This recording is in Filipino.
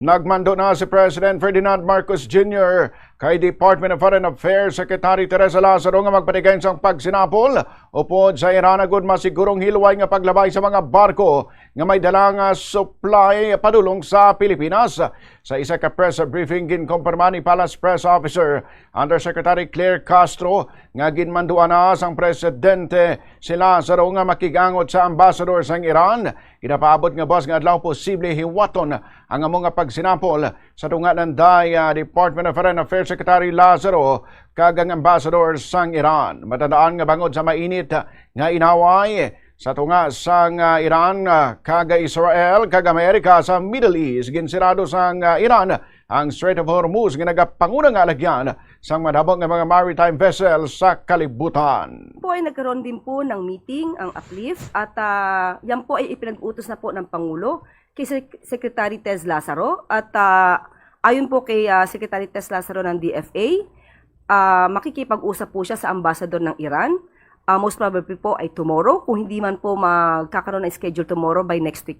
Nagmando na si President Ferdinand Marcos Jr. kay Department of Foreign Affairs Secretary Teresa Lazaro nga magpatigay sang pagsinapol upod sa Iran agud masigurong hilway nga paglabay sa mga barko nga may dalang supply padulong sa Pilipinas. Sa isa ka press briefing ginkumpirma ni Palace Press Officer Undersecretary Claire Castro nga ginmanduan na sang presidente si Lazaro nga makigangot sa ambassador sang Iran. Inapaabot nga boss nga adlaw posible hiwaton ang among pagsinapol sa tunganan Department of Foreign Affairs Secretary Lazaro kagang ambassador sang Iran. Matandaan nga bangod sa mainit nga inaway sa tunga sang Iran kaga Israel kaga Amerika sa Middle East, ginsirado sang Iran ang Strait of Hormuz nga nagapangunang alagyan sang madabong nga mga maritime vessels sa kalibutan. Po ay nagkaroon din po ng meeting ang Uplift at yan po ay ipinag-utos na po ng Pangulo kay Secretary Tez Lazaro at ayon po kay Secretary Tez Lazaro ng DFA, makikipag-usap po siya sa ambassador ng Iran. Most probably po ay tomorrow, kung hindi man po magkakaroon ng schedule tomorrow, by next week